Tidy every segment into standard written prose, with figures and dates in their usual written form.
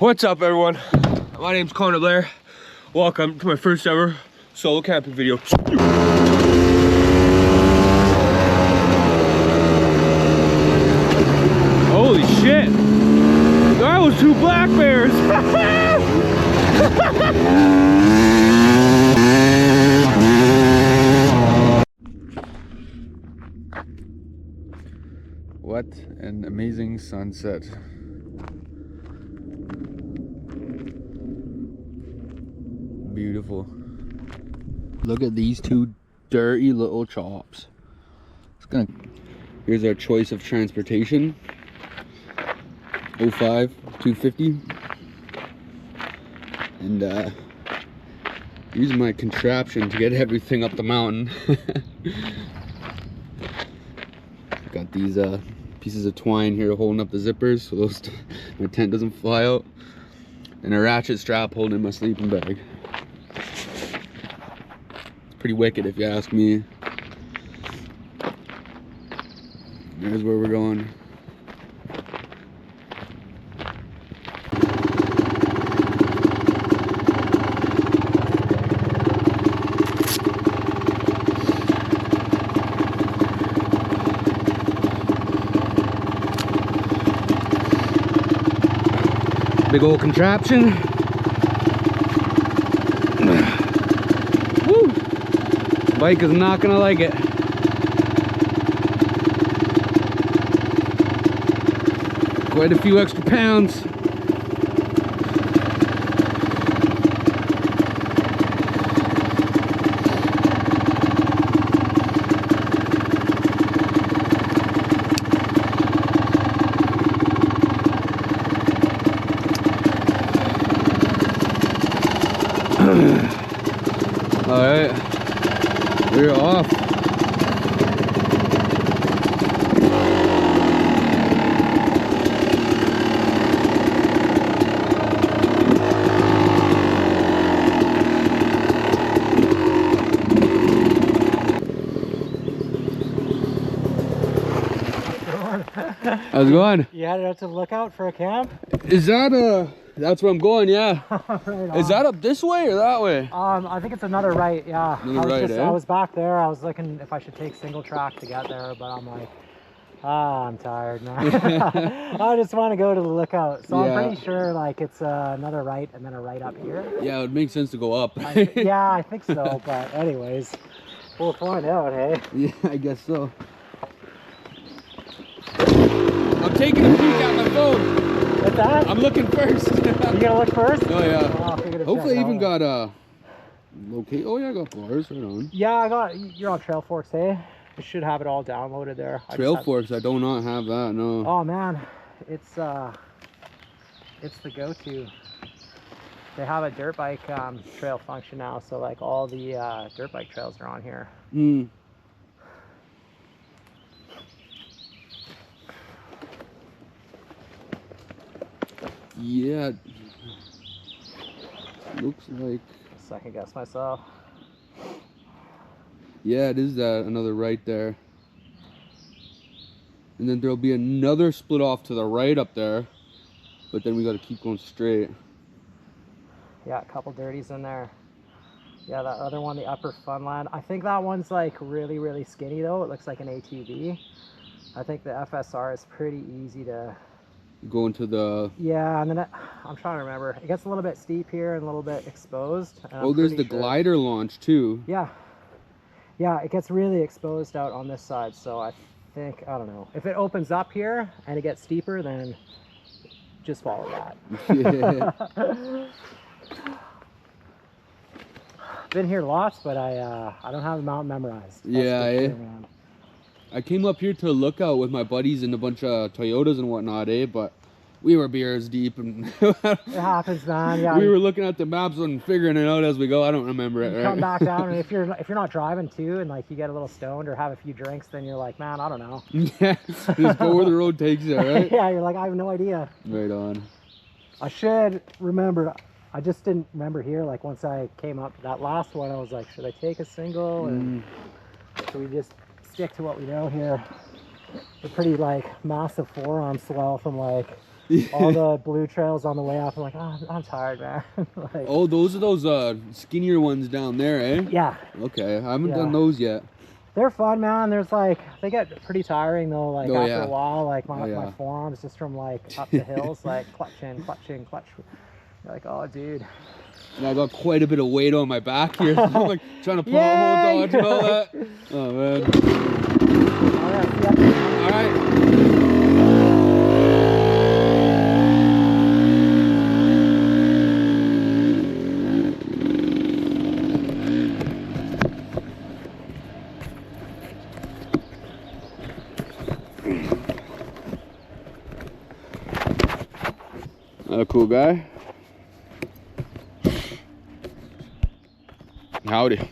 What's up, everyone? My name's Connor Blair. Welcome to my first ever solo camping video. Holy shit! That was 2 black bears! What an amazing sunset. Beautiful. Look at these 2 dirty little chops. Here's our choice of transportation. 05 250. And using my contraption to get everything up the mountain. Got these pieces of twine here holding up the zippers so my tent doesn't fly out, and a ratchet strap holding my sleeping bag. It's pretty wicked if you ask me. There's where we're going. Big old contraption. Woo! Bike is not gonna like it. Quite a few extra pounds. All right, we're off. How's it going? You headed out to the lookout for a camp? Is that that's where I'm going, yeah. Right Is that up this way or that way? I think it's another right, yeah. Another I was back there. I was looking if I should take single track to get there, but I'm like, I'm tired, man. I just want to go to the lookout. So Yeah. I'm pretty sure like it's another right and then a right up here. Yeah, it would make sense to go up. Yeah, I think so. But anyways, we'll find out, hey? Yeah, I guess so. I'm taking a peek at my phone. What's that? I'm looking first. You gonna look first? Oh yeah. I'll figure it Hopefully I out. even got locate. Oh yeah, I got bars right on. Yeah, you're on Trail Forks, hey? You should have it all downloaded there. Trail Forks, I do not have that, no. Oh man, it's the go-to. They have a dirt bike trail function now, so like all the dirt bike trails are on here. Hmm. Yeah. Looks like. Second guess myself. Yeah, it is that another right there. And then there'll be another split off to the right up there. But then we got to keep going straight. Yeah, a couple dirties in there. Yeah, that other one, the Upper Funland. I think that one's like really, really skinny though. It looks like an ATV. I think the FSR is pretty easy to... Go into the... Yeah, and then I'm trying to remember. It gets a little bit steep here and a little bit exposed. Oh, there's the glider launch too. Yeah. Yeah, it gets really exposed out on this side, so I think, I don't know. If it opens up here and it gets steeper, then just follow that. Yeah. Been here lots, but I don't have the mountain memorized. Yeah, I came up here to a lookout with my buddies and a bunch of Toyotas and whatnot, but we were beers deep and It happens, man. Yeah. we were looking at the maps and figuring it out as we go. I don't remember it. You come back down, and if you're not driving too, and like you get a little stoned or have a few drinks, then you're like, man, I don't know. Yeah, just go where the road takes you, right? Yeah, you're like, I have no idea. Right on. I should remember. I just didn't remember here. Like once I came up to that last one, I was like, should I take a single, and should we just stick to what we know here? a pretty like massive forearm swell from like all the blue trails on the way up. I'm like, oh, I'm tired, man. Like, Oh, those are those skinnier ones down there, eh? yeah, Okay, I haven't Yeah. done those yet. they're fun, man. There's like, they get pretty tiring though. Like Oh, after yeah. a while, like my, Oh, yeah. my forearms just from like up the hills, like clutch in, clutch in, clutch. You're like, oh, dude. And I got quite a bit of weight on my back here. So I'm like trying to pull out Yay! whole dodge and all that. Oh man. All right, yeah. All right. Another cool guy. Howdy.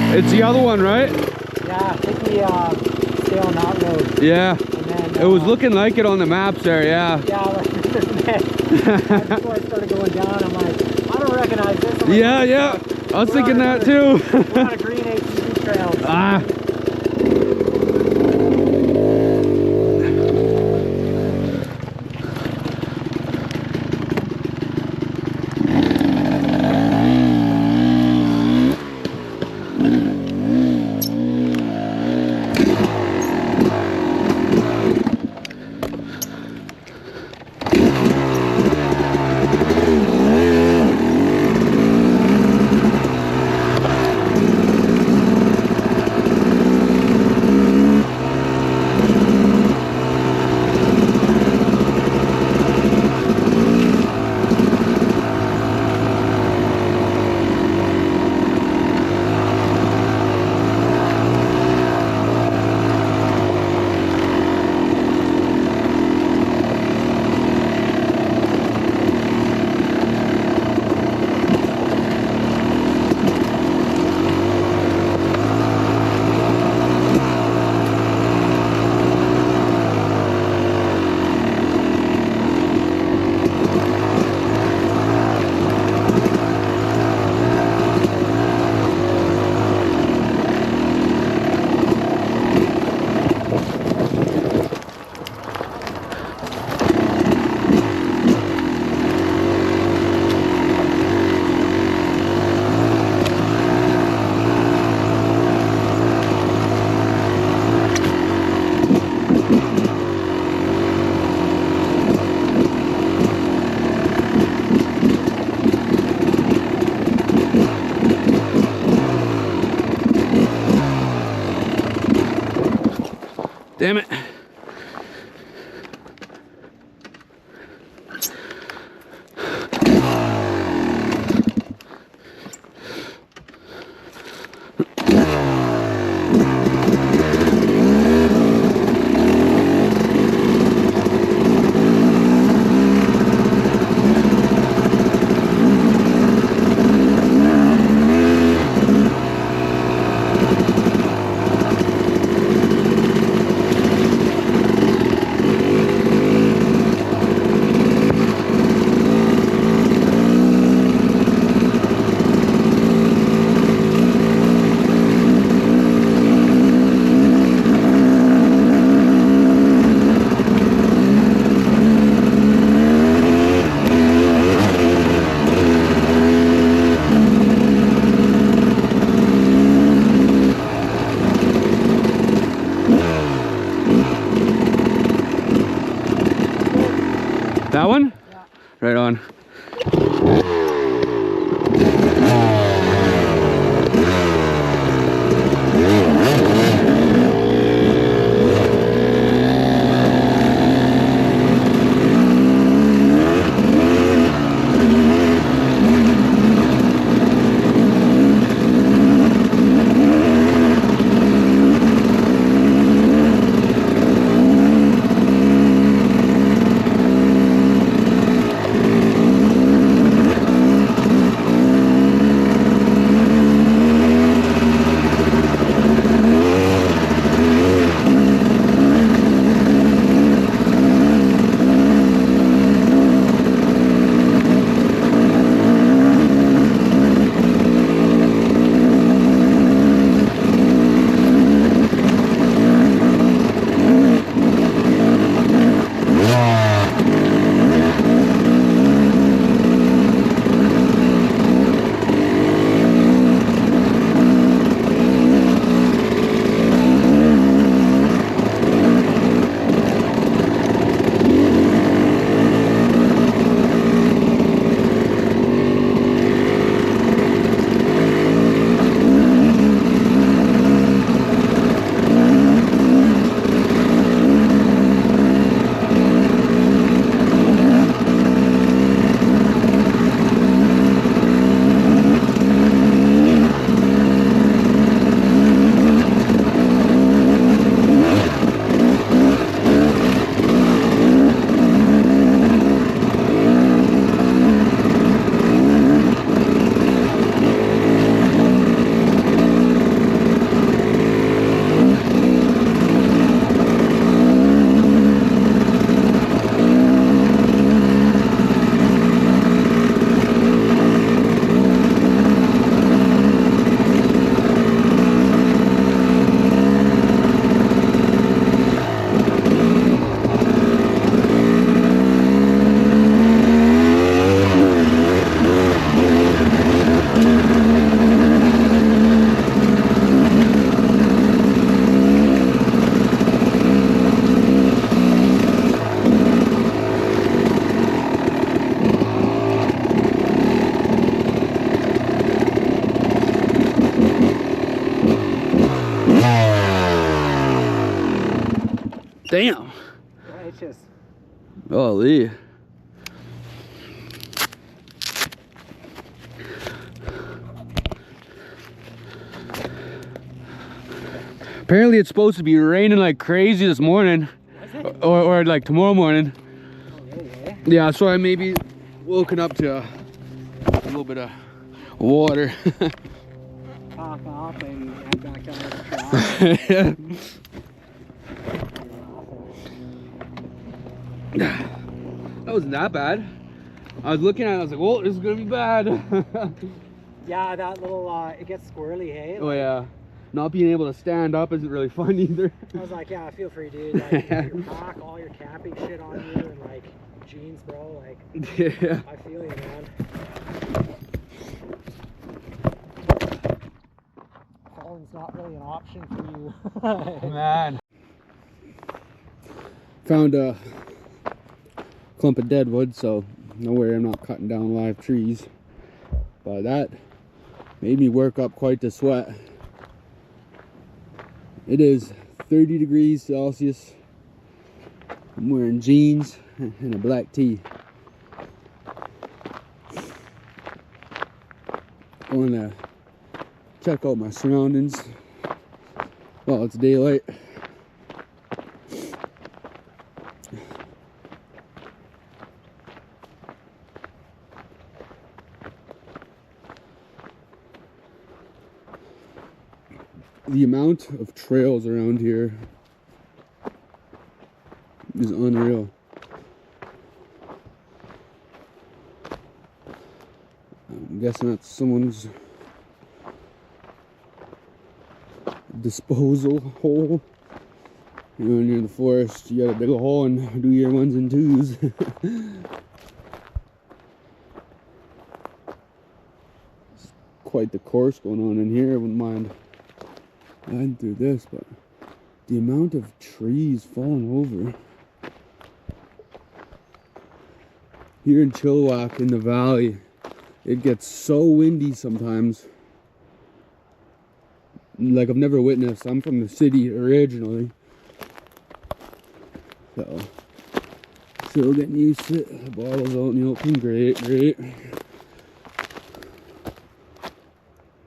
It's the other one, right? Yeah, I think we stay on that road. Yeah. And then, It was looking like it on the maps there, yeah. Yeah, like, right before I started going down, I'm like, I don't recognize this. I'm like, Yeah, yeah. I was thinking that too. We're on a green ATV trail. Ah. Damn it. That one? Yeah. Right on. Damn. Yeah, it's just. Holy. Apparently it's supposed to be raining like crazy this morning. Or like tomorrow morning. Oh, really, eh? Yeah, so I maybe woken up to a little bit of water. Pop off and head back down to the track. That wasn't that bad. I was looking at it, I was like, "Whoa, this is gonna be bad." Yeah, that little, it gets squirrely, hey? Oh yeah. Not being able to stand up isn't really fun either. I was like, yeah, I feel for you, dude. Like, you got your pack, all your camping shit on you, and like jeans, bro. Like, Yeah. I feel you, man. Falling's not really an option for you. Man. Found a clump of deadwood, so no worry, I'm not cutting down live trees. But that made me work up quite the sweat. It is 30 degrees Celsius. I'm wearing jeans and a black tee. I want to check out my surroundings while it's daylight. The amount of trails around here is unreal. I'm guessing that's someone's disposal hole. You know, when you're in the forest, you gotta dig a hole and do your ones and twos. It's quite the course going on in here. I wouldn't mind riding through this, but the amount of trees falling over here in Chilliwack in the valley, it gets so windy sometimes. Like I've never witnessed. I'm from the city originally, so still getting used to it. The bottle's out in the open. Great, great.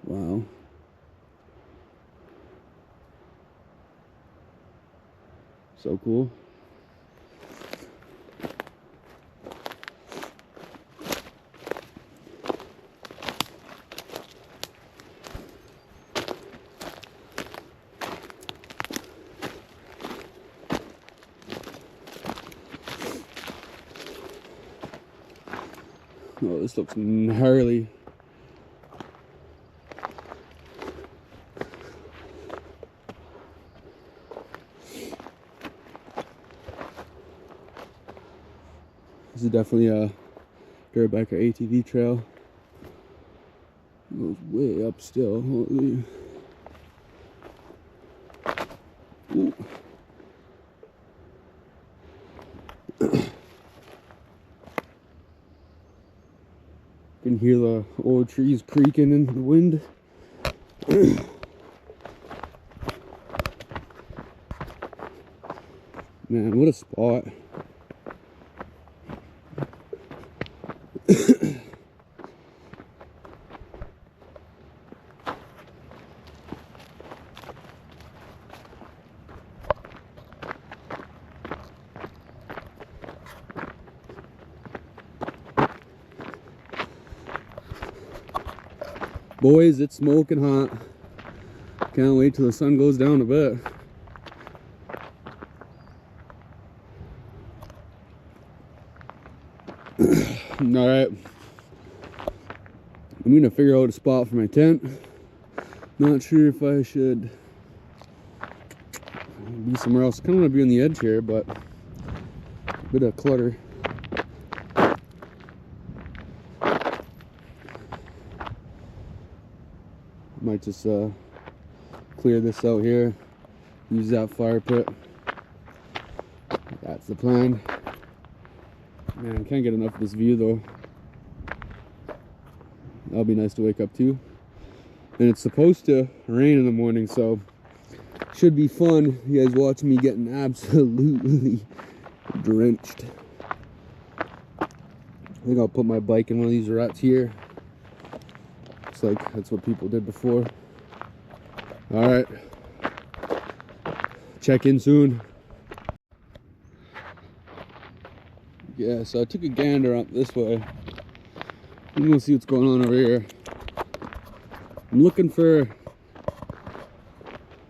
Wow. So cool. Oh, this looks gnarly. This is definitely a dirt bike or ATV trail. It goes way up still. Holy. Ooh. You can hear the old trees creaking in the wind. Man, what a spot. Boys, it's smoking hot. Can't wait till the sun goes down a bit. Alright. I'm gonna figure out a spot for my tent. Not sure if I should be somewhere else. Kinda wanna be on the edge here, but a bit of clutter. Might just clear this out here, use that fire pit. That's the plan. Man, can't get enough of this view though. That'll be nice to wake up to. And it's supposed to rain in the morning, so should be fun. You guys watch me getting absolutely drenched. I think I'll put my bike in one of these ruts here. Like that's what people did before. All right, check in soon. Yeah, so I took a gander up this way. I'm gonna see what's going on over here. I'm looking for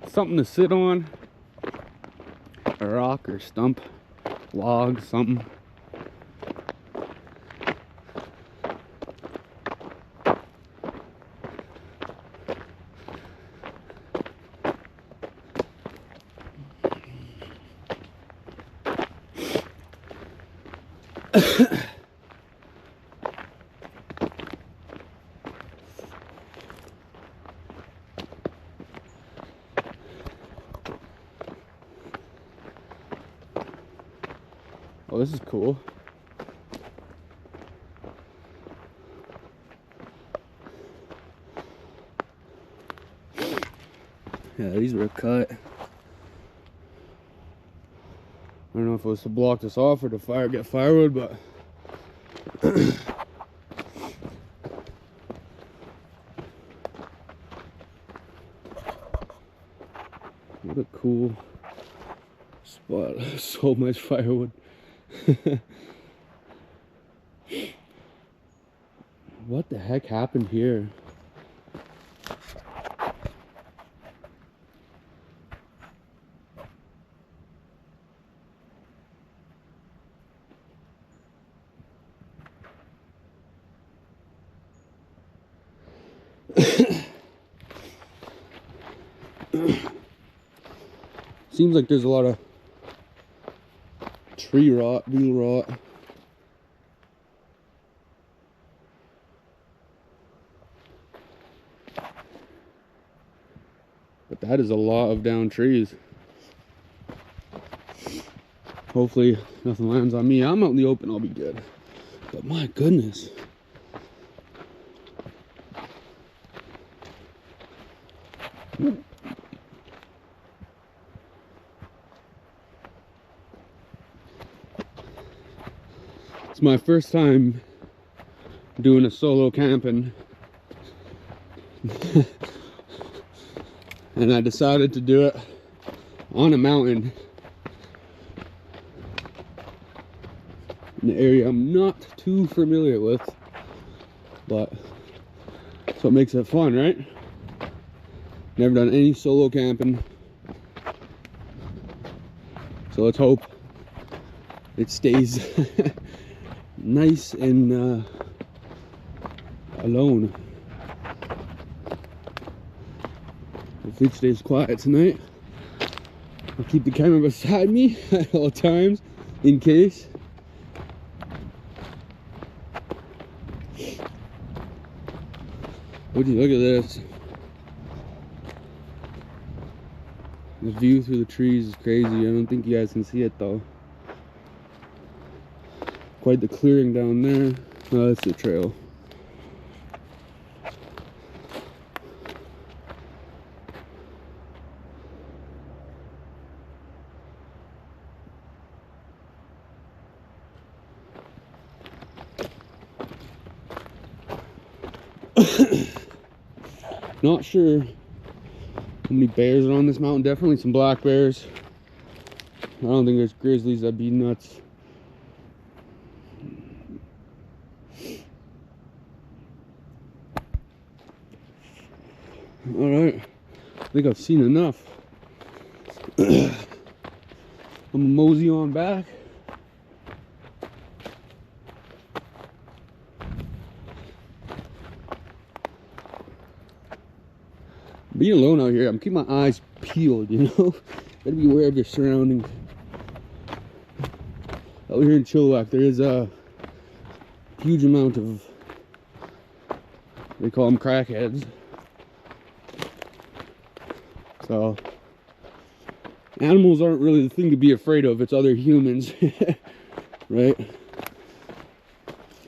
something to sit on, a rock or stump, log, something. Oh, this is cool. Yeah, these were cut. I don't know if it was to block this off or to get firewood, but what a cool spot. So much firewood. What the heck happened here? Seems like there's a lot of tree rot, wheel rot. But that is a lot of down trees. Hopefully nothing lands on me. I'm out in the open, I'll be good. But my goodness. It's my first time doing a solo camping. And I decided to do it on a mountain in an area I'm not too familiar with, but that's what makes it fun, right? Never done any solo camping, so let's hope it stays nice and alone. Hopefully it stays quiet tonight. I'll keep the camera beside me at all times in case. Would you look at this? The view through the trees is crazy. I don't think you guys can see it though. Quite the clearing down there. Oh, that's the trail. Not sure how many bears are on this mountain. Definitely some black bears. I don't think there's grizzlies. That'd be nuts. Alright, I think I've seen enough. I'm gonna mosey on back. Being alone out here, I'm keeping my eyes peeled, you know? Gotta be aware of your surroundings. Out here in Chilliwack, there is a huge amount of, they call them crackheads. So, animals aren't really the thing to be afraid of, it's other humans, right? You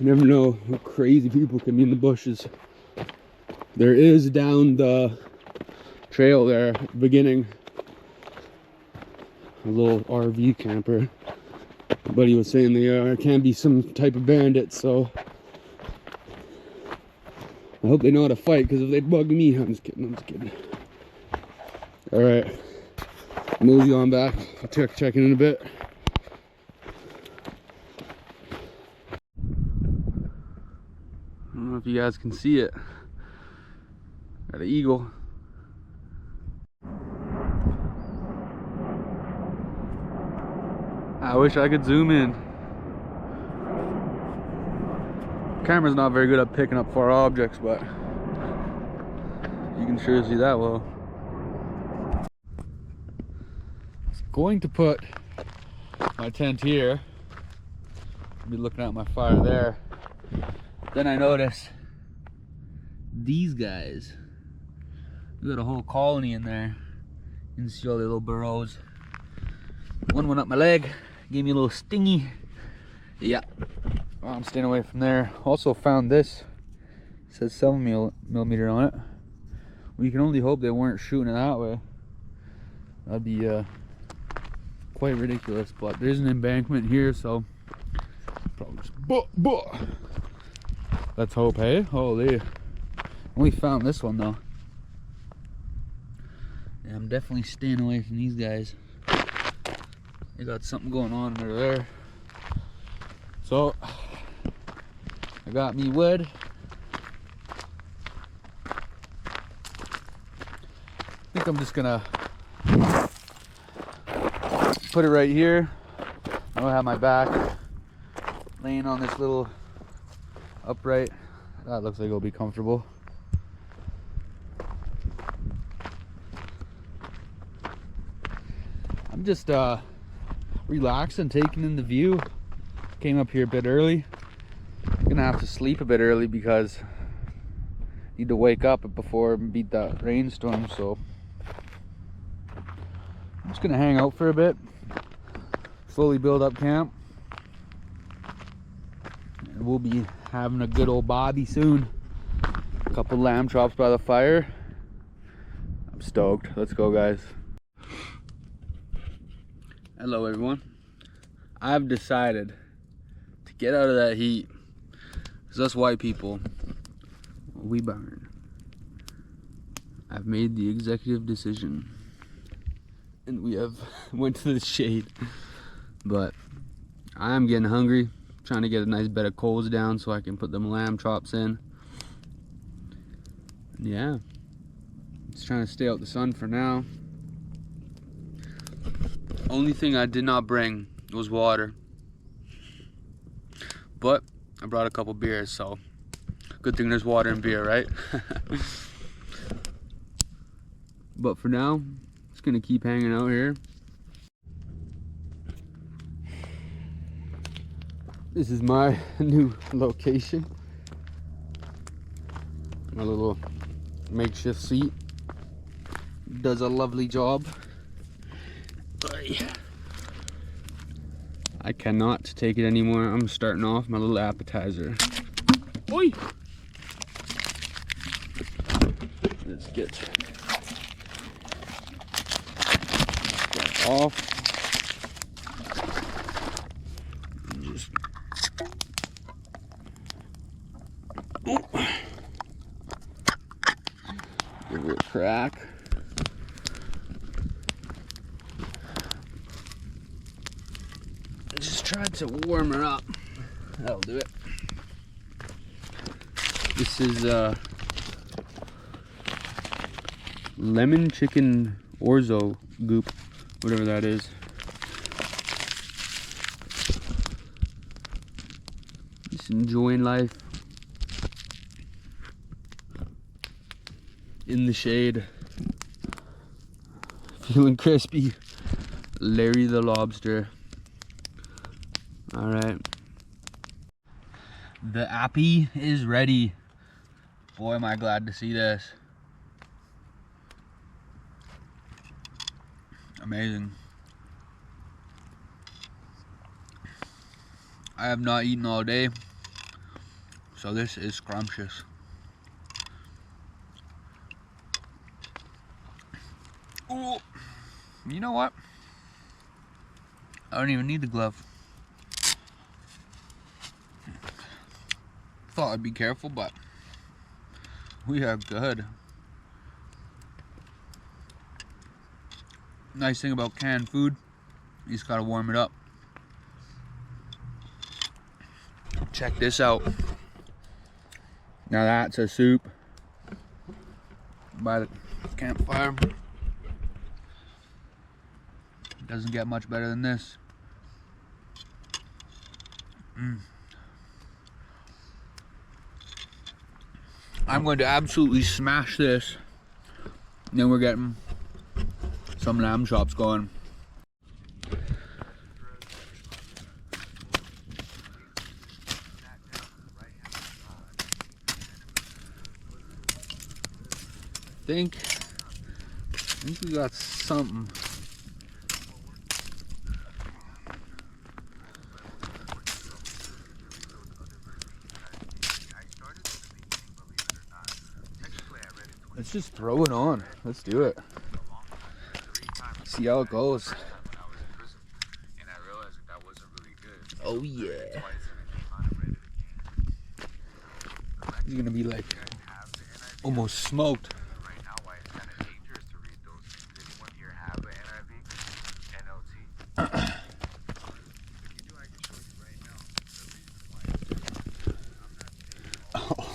never know how crazy people can be in the bushes. There is down the trail there at the beginning a little RV camper. But he was saying there can be some type of bandits, so I hope they know how to fight, because if they bug me, I'm just kidding. Alright, mosey on back. I'll check in a bit. I don't know if you guys can see it. Got an eagle. I wish I could zoom in. Camera's not very good at picking up far objects, but you can sure see that well. I was going to put my tent here. I'll be looking at my fire there. Then I noticed these guys. We got a whole colony in there. You can see all the little burrows. One went up my leg, gave me a little stingy. Yeah, well, I'm staying away from there. Also found this. It says 7mm on it. Well, you can only hope they weren't shooting it that way. That'd be quite ridiculous. But there's an embankment here, so probably just let's hope, hey? Holy. Only found this one though. Yeah, I'm definitely staying away from these guys. They got something going on under there. So I got me wood. I think I'm just gonna put it right here. I don't have my back laying on this little upright. That looks like it'll be comfortable. I'm just relaxing, taking in the view. Came up here a bit early. I'm gonna have to sleep a bit early because I need to wake up before beat that rainstorm, so I'm just gonna hang out for a bit, slowly build up camp, and we'll be having a good old bobby soon. A couple lamb chops by the fire. I'm stoked. Let's go, guys. Hello, everyone. I've decided to get out of that heat, because us white people, we burn. I've made the executive decision, and we have went to the shade. But I am getting hungry, trying to get a nice bed of coals down so I can put them lamb chops in. Yeah, just trying to stay out the sun for now. Only thing I did not bring was water, but I brought a couple beers, so good thing there's water and beer, right? But for now, just gonna keep hanging out here. This is my new location. My little makeshift seat does a lovely job. I cannot take it anymore. I'm starting off my little appetizer. Oi! Let's get off. Just give it a crack. Just tried to warm her up. That'll do it. This is lemon chicken orzo goop, whatever that is. Just enjoying life in the shade, feeling crispy. Larry the lobster. All right, the appy is ready. Boy, am I glad to see this. Amazing. I have not eaten all day, so this is scrumptious. Ooh. You know what? I don't even need the glove. Thought I'd be careful, but we are good. Nice thing about canned food, you just gotta warm it up. Check this out. Now that's a soup by the campfire. Doesn't get much better than this. I'm going to absolutely smash this. And then we're getting some lamb chops going. I think we got something. Let's just throw it on. Let's do it. See how it goes. Oh yeah. He's gonna be like almost smoked.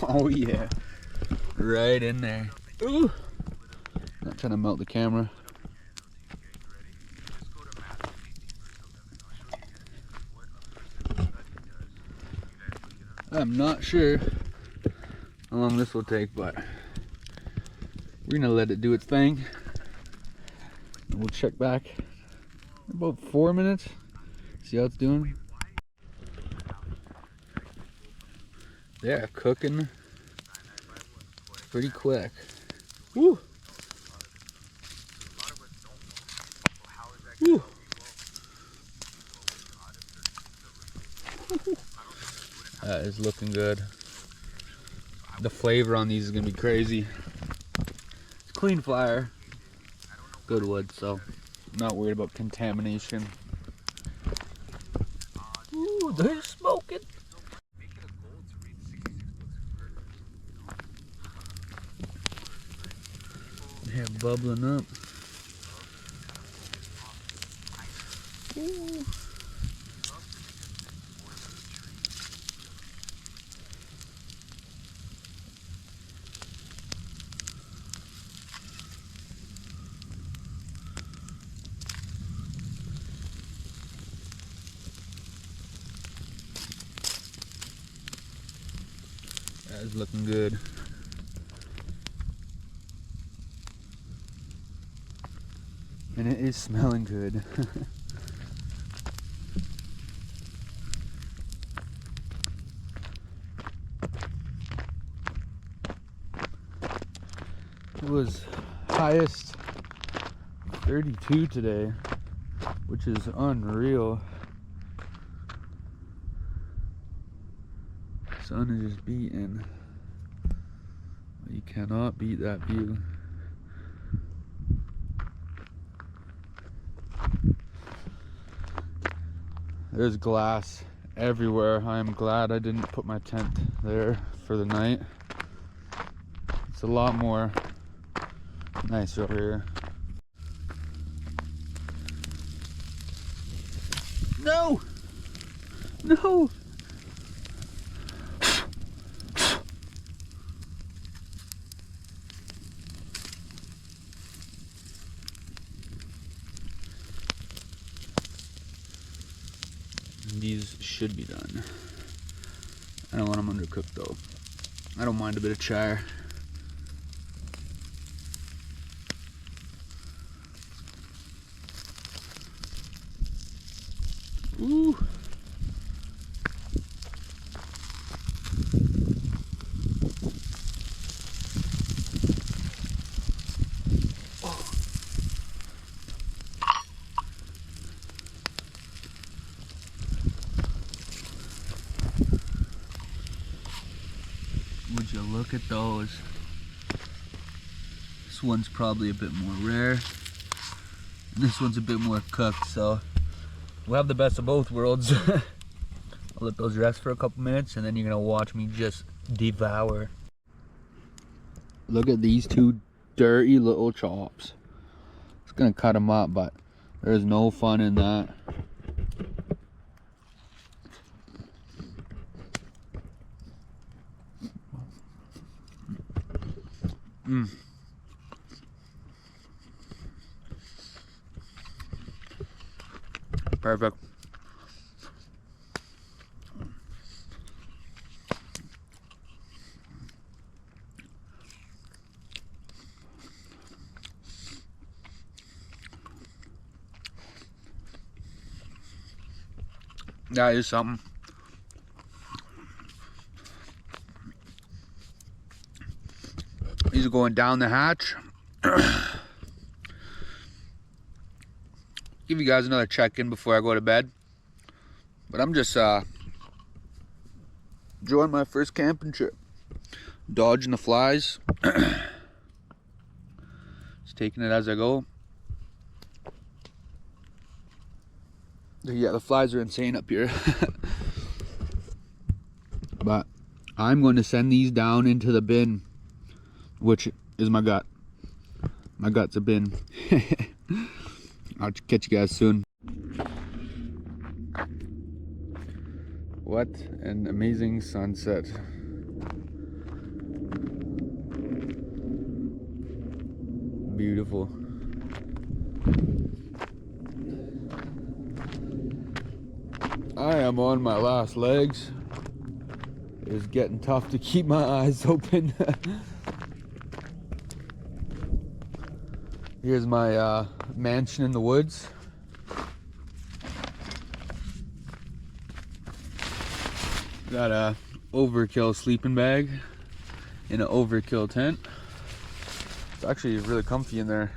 Oh yeah. Right in there. Ooh. Not trying to melt the camera. I'm not sure how long this will take, but we're gonna let it do its thing. And we'll check back in about 4 minutes. See how it's doing. They're cooking pretty quick. Woo! Woo! That is looking good. The flavor on these is gonna be crazy. It's clean fire, good wood, so I'm not worried about contamination. Ooh, they're smoking. Yeah, bubbling up. Ooh. That is looking good. And it is smelling good. It was highest 32 today, which is unreal. Sun is just beating. You cannot beat that view. There's glass everywhere. I am glad I didn't put my tent there for the night. It's a lot more nice over here. No! No! These should be done. I don't want them undercooked though. I don't mind a bit of char. Ooh. Would you look at those? This one's probably a bit more rare. And this one's a bit more cooked, so we'll have the best of both worlds. I'll let those rest for a couple minutes and then you're gonna watch me just devour. Look at these two dirty little chops. It's gonna cut them up, but there's no fun in that. Perfect. That is something. These are going down the hatch. Give you guys another check-in before I go to bed. But I'm just enjoying my first camping trip. Dodging the flies. Just taking it as I go. Yeah, the flies are insane up here. But I'm going to send these down into the bin, which is my gut. My gut's a bin. I'll catch you guys soon. What an amazing sunset. Beautiful. I am on my last legs. It is getting tough to keep my eyes open. Here's my mansion in the woods. Got a overkill sleeping bag in an overkill tent. It's actually really comfy in there.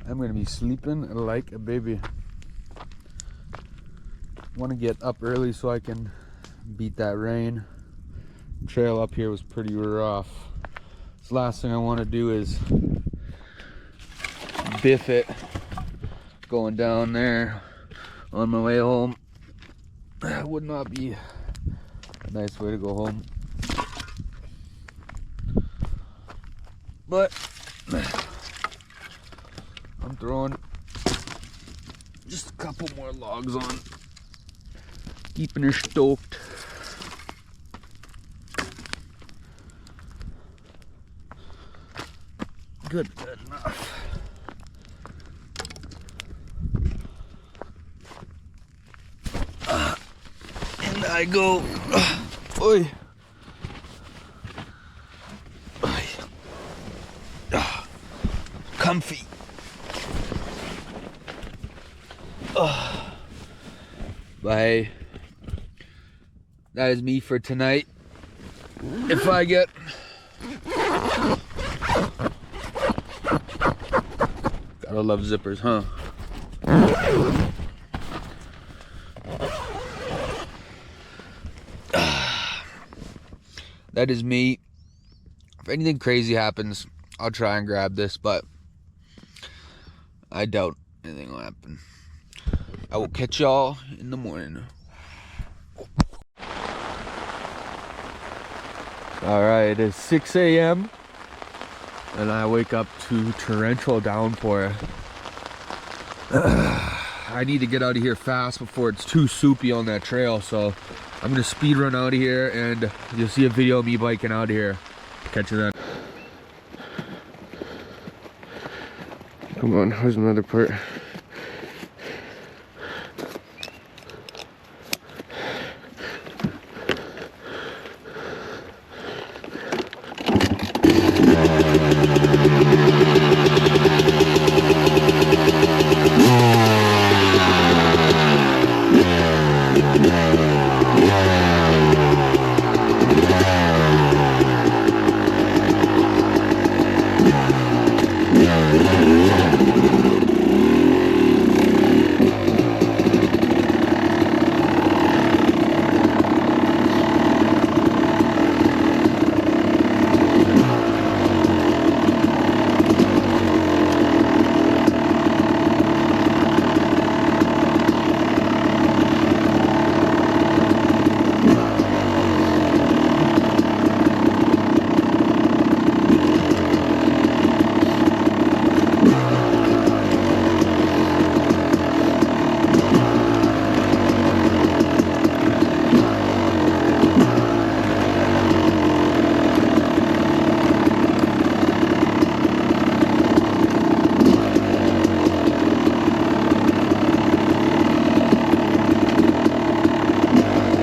I'm gonna be sleeping like a baby. Want to get up early so I can beat that rain. Trail up here was pretty rough. So last thing I want to do is biff it going down there on my way home. That would not be a nice way to go home. But I'm throwing just a couple more logs on, keeping her stoked. Good enough. And I go. Oi. Comfy. But hey, that is me for tonight. If I get gotta love zippers, huh? That is me. If anything crazy happens, I'll try and grab this, but I doubt anything will happen. I will catch y'all in the morning. Alright, it is 6 a.m. and I wake up to torrential downpour. I need to get out of here fast before it's too soupy on that trail, so I'm gonna speed run out of here and you'll see a video of me biking out of here. Catch you then. Come on, here's another part.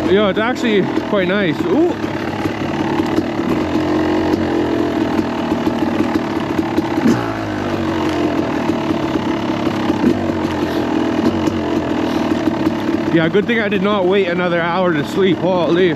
Yo, it's actually quite nice. Ooh. Yeah, good thing I did not wait another hour to sleep. Holy.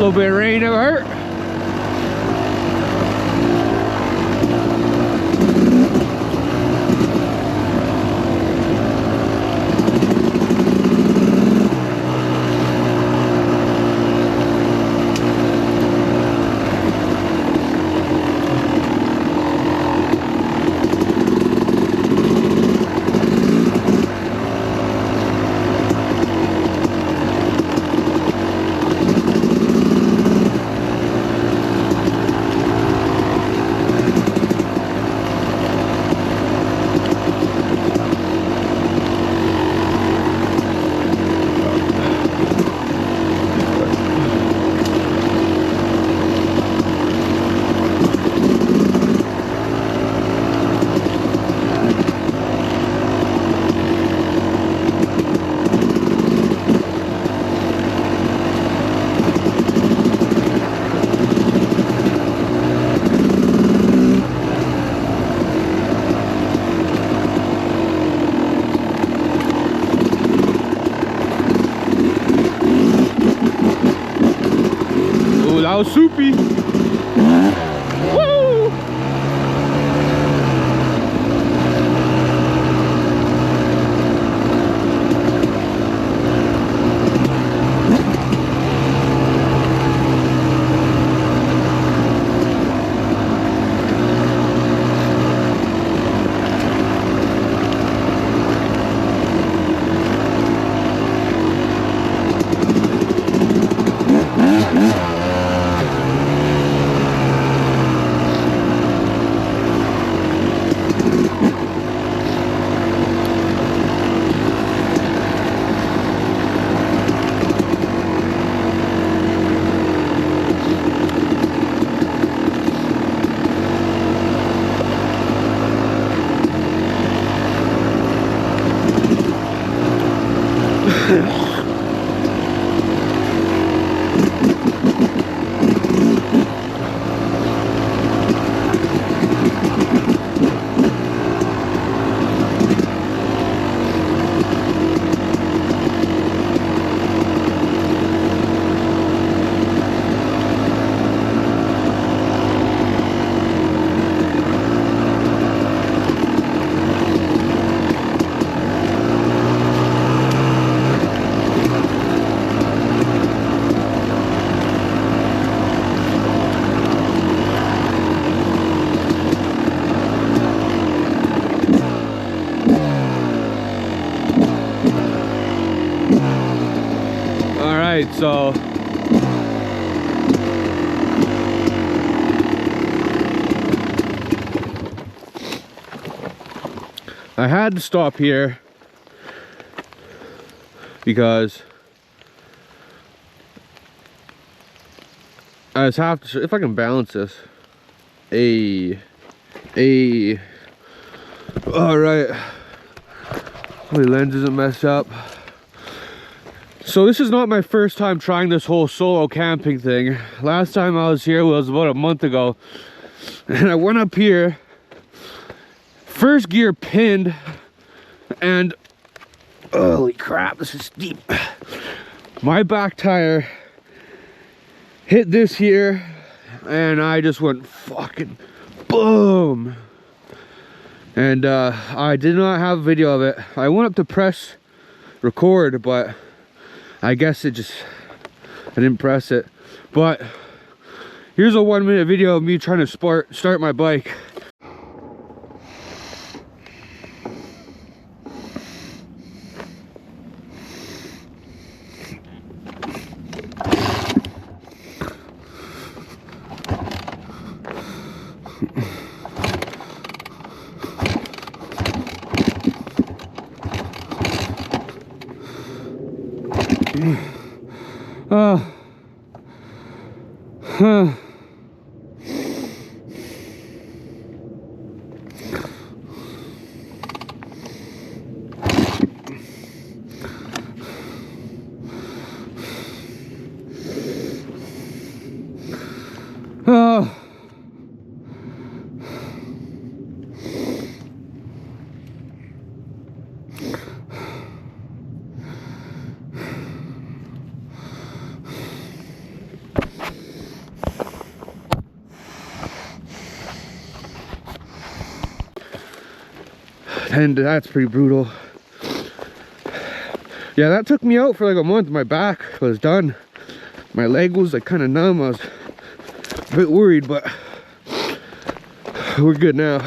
little bit of rain never hurt. That was soupy. Woo! Alright, so I had to stop here because I just have to, if I can balance this. Alright. My lens isn't messed up. So this is not my first time trying this whole solo camping thing. Last time I was here was about a month ago. And I went up here, first gear pinned, and holy crap, this is steep. My back tire hit this here, and I just went fucking boom. And I did not have a video of it. I went up to press record, but I guess I didn't press it. But here's a 1-minute video of me trying to start my bike. And that's pretty brutal. Yeah, that took me out for like a month. My back was done. My leg was like kind of numb. I was a bit worried, but we're good now.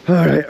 All right.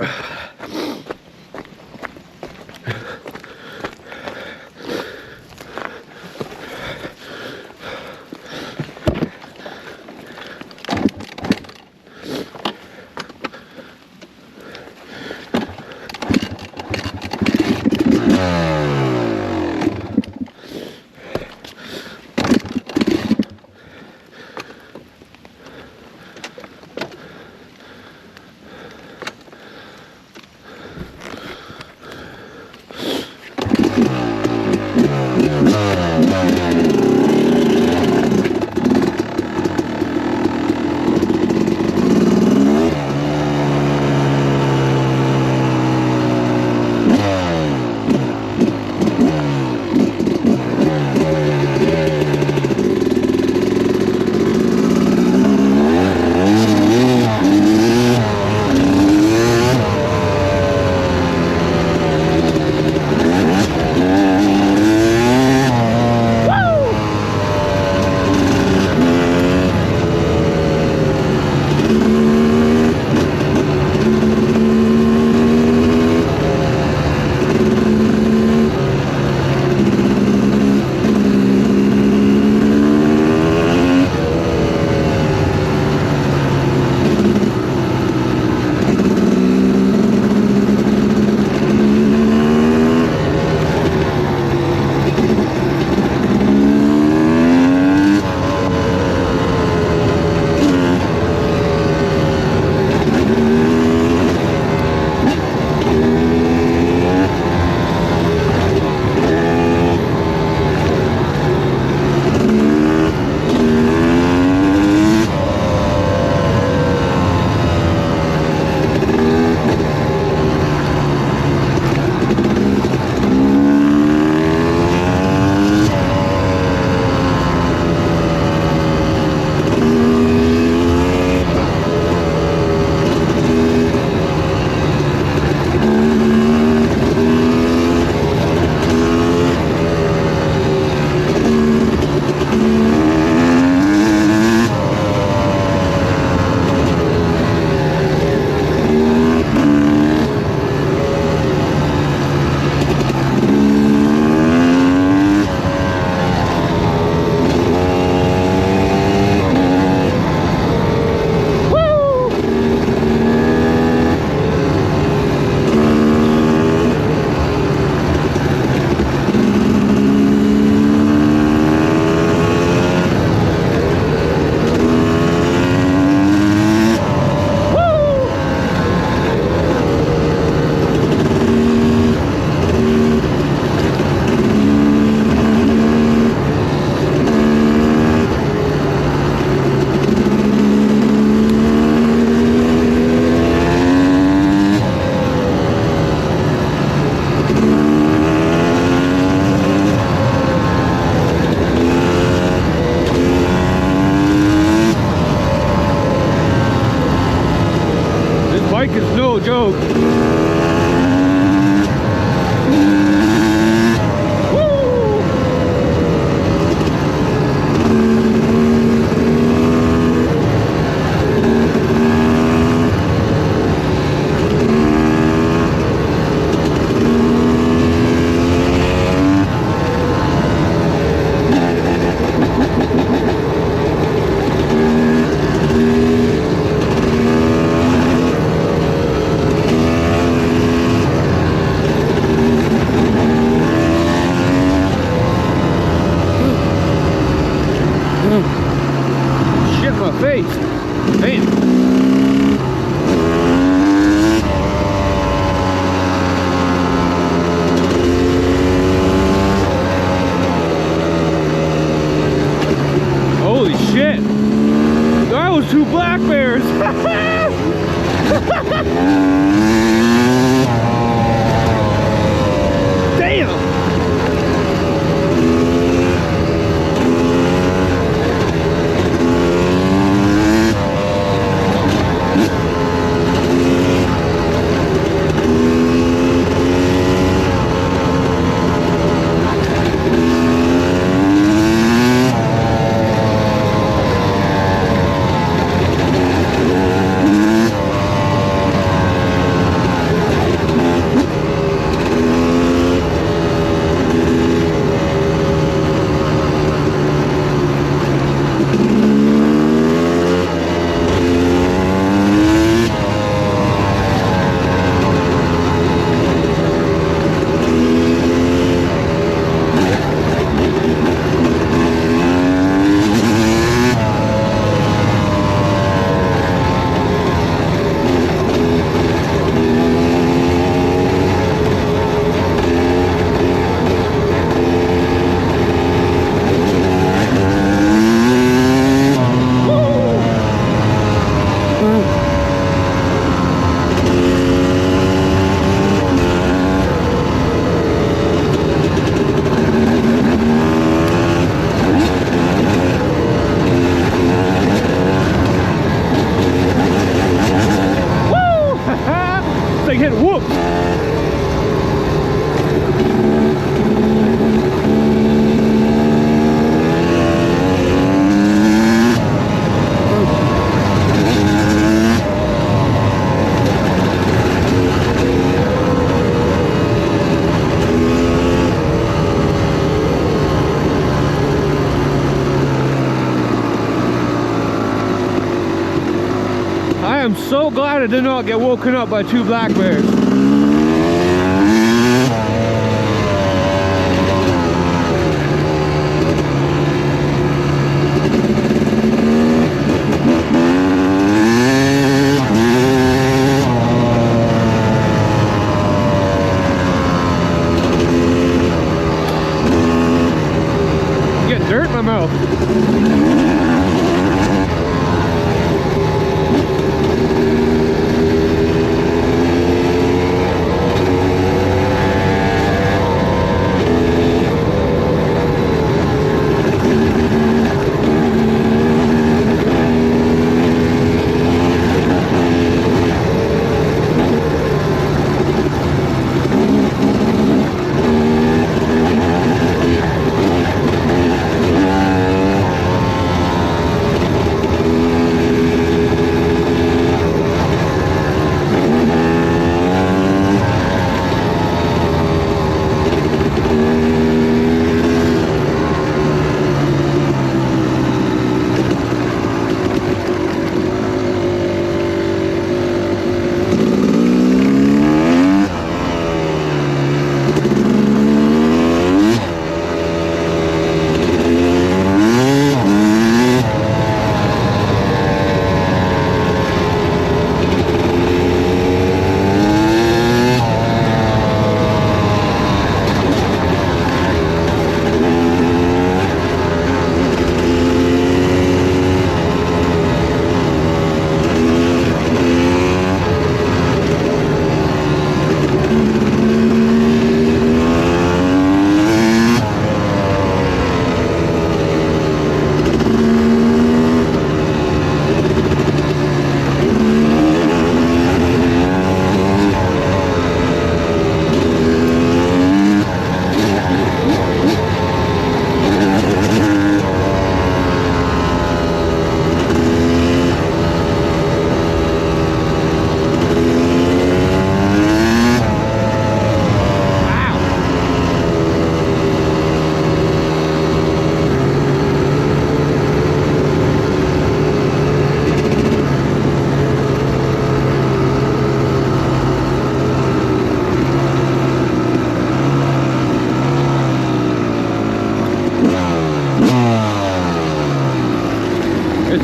Whoop! I am so glad I did not get woken up by 2 black bears. Get dirt in my mouth.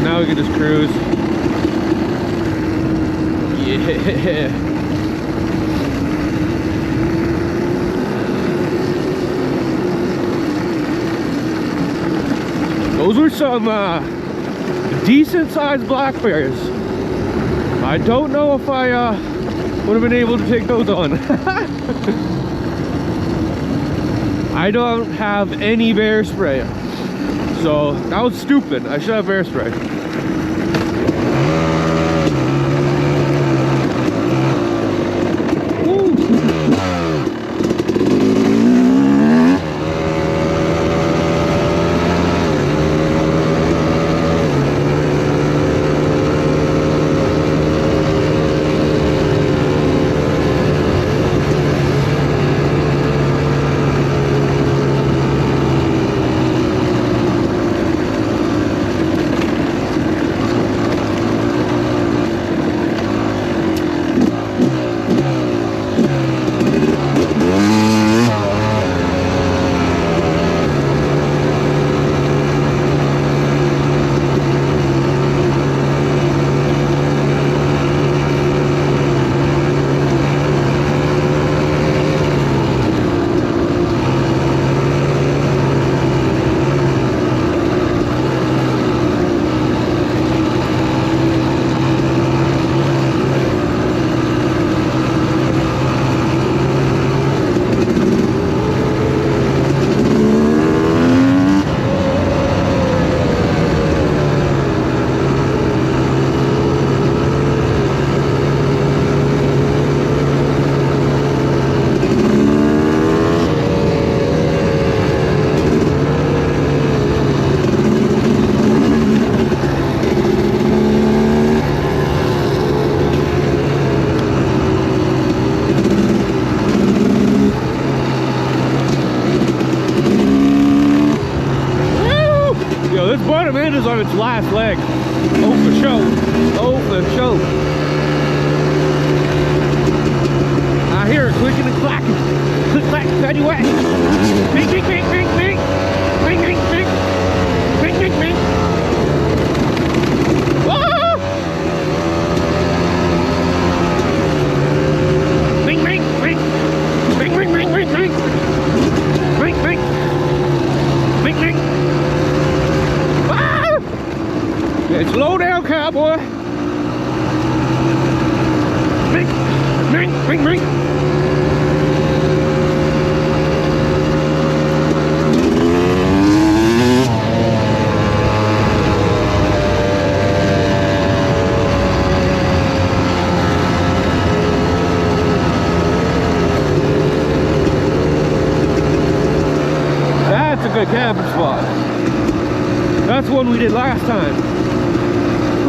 Now we can just cruise. Yeah. Those were some decent sized black bears. I don't know if I would have been able to take those on. I don't have any bear spray. So that was stupid. I should have bear spray. unit is on its last leg. Oh, for sure. Oh, for sure. I hear it clicking and clacking. Click, clack, patty, whack. Bing, bing, bing, bing, bing. Bing, bing, bing. Bing, bing, bing. Ah! Bing, bing, bing. Bing, bing, bing, bing, bing. Bing, bing. Bing, bing. Ah! It's low down, cowboy. Bing, bing, bing, bing. That's a good camping spot. That's one we did last time.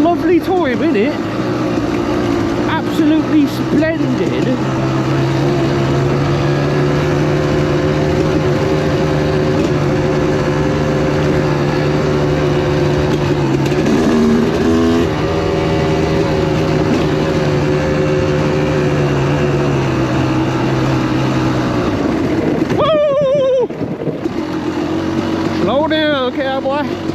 Lovely time, innit? Absolutely splendid. Woo! Slow down, cowboy.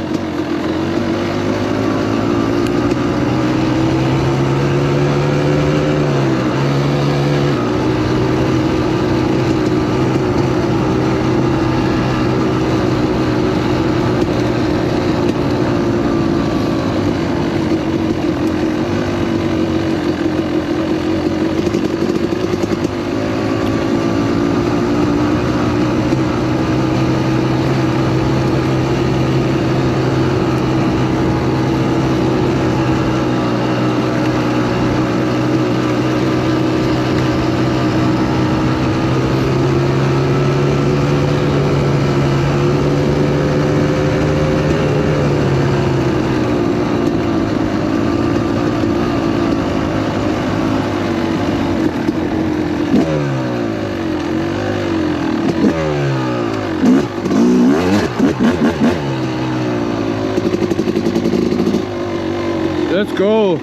Let's go.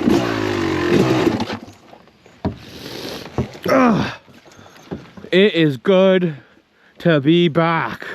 It is good to be back.